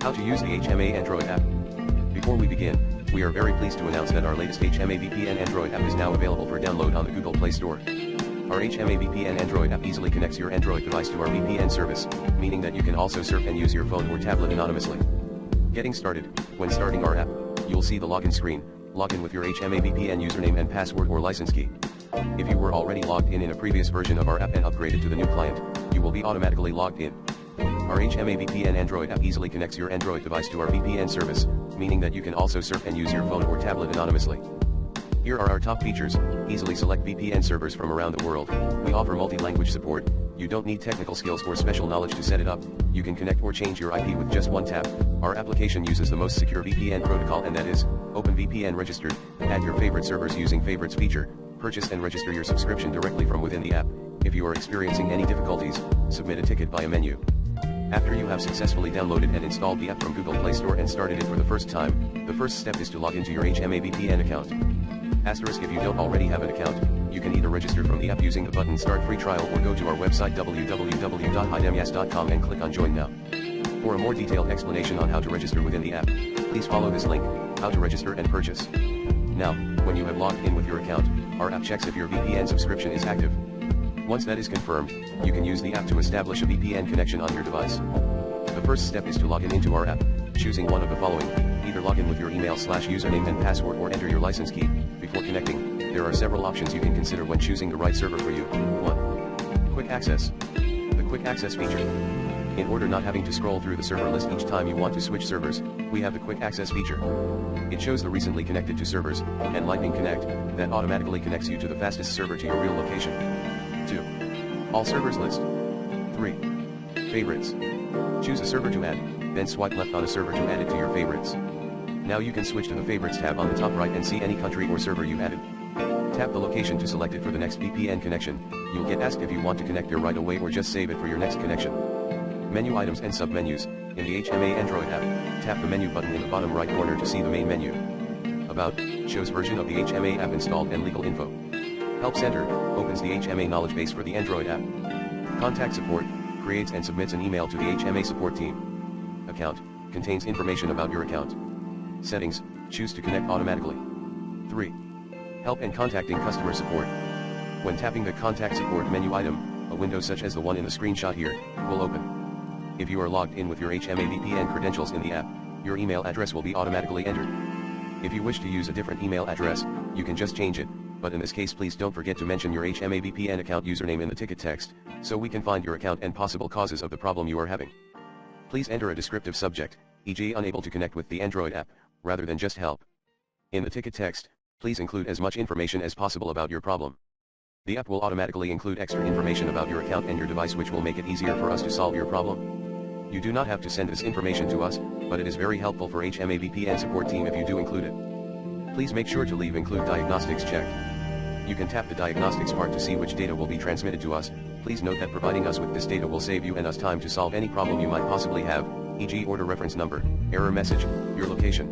How to use the HMA Android app. Before we begin, we are very pleased to announce that our latest HMA VPN Android app is now available for download on the Google Play Store. Our HMA VPN Android app easily connects your Android device to our VPN service, meaning that you can also surf and use your phone or tablet anonymously. Getting started, when starting our app, you'll see the login screen. Log in with your HMA VPN username and password or license key. If you were already logged in a previous version of our app and upgraded to the new client, you will be automatically logged in. Our HMA VPN Android app easily connects your Android device to our VPN service, meaning that you can also surf and use your phone or tablet anonymously. Here are our top features. Easily select VPN servers from around the world. We offer multi-language support. You don't need technical skills or special knowledge to set it up. You can connect or change your IP with just one tap. Our application uses the most secure VPN protocol, and that is OpenVPN registered. Add your favorite servers using favorites feature. Purchase and register your subscription directly from within the app. If you are experiencing any difficulties, submit a ticket via menu. After you have successfully downloaded and installed the app from Google Play Store and started it for the first time, the first step is to log into your HMA VPN account. Asterisk, if you don't already have an account, you can either register from the app using the button Start Free Trial or go to our website www.hidemyas.com and click on Join Now. For a more detailed explanation on how to register within the app, please follow this link, How to Register and Purchase. Now, when you have logged in with your account, our app checks if your VPN subscription is active. Once that is confirmed, you can use the app to establish a VPN connection on your device. The first step is to log in into our app, choosing one of the following. Either log in with your email/username and password or enter your license key. Before connecting, there are several options you can consider when choosing the right server for you. 1. Quick Access. The Quick Access feature. In order not having to scroll through the server list each time you want to switch servers, we have the Quick Access feature. It shows the recently connected to servers, and Lightning Connect, that automatically connects you to the fastest server to your real location. 2. All servers list. 3. Favorites. Choose a server to add, then swipe left on a server to add it to your favorites. Now you can switch to the Favorites tab on the top right and see any country or server you added. Tap the location to select it for the next VPN connection. You'll get asked if you want to connect there right away or just save it for your next connection. Menu items and submenus. In the HMA Android app, tap the menu button in the bottom right corner to see the main menu. About, shows version of the HMA app installed and legal info. Help Center, opens the HMA knowledge base for the Android app. Contact Support, creates and submits an email to the HMA support team. Account, contains information about your account. Settings, choose to connect automatically. 3. Help and contacting customer support. When tapping the Contact Support menu item, a window such as the one in the screenshot here, will open. If you are logged in with your HMA VPN credentials in the app, your email address will be automatically entered. If you wish to use a different email address, you can just change it, but in this case please don't forget to mention your HMA VPN account username in the ticket text, so we can find your account and possible causes of the problem you are having. Please enter a descriptive subject, e.g. unable to connect with the Android app, rather than just help. In the ticket text, please include as much information as possible about your problem. The app will automatically include extra information about your account and your device, which will make it easier for us to solve your problem. You do not have to send this information to us, but it is very helpful for HMA VPN support team if you do include it. Please make sure to leave Include Diagnostics checked. You can tap the diagnostics part to see which data will be transmitted to us. Please note that providing us with this data will save you and us time to solve any problem you might possibly have, e.g. order reference number, error message, your location.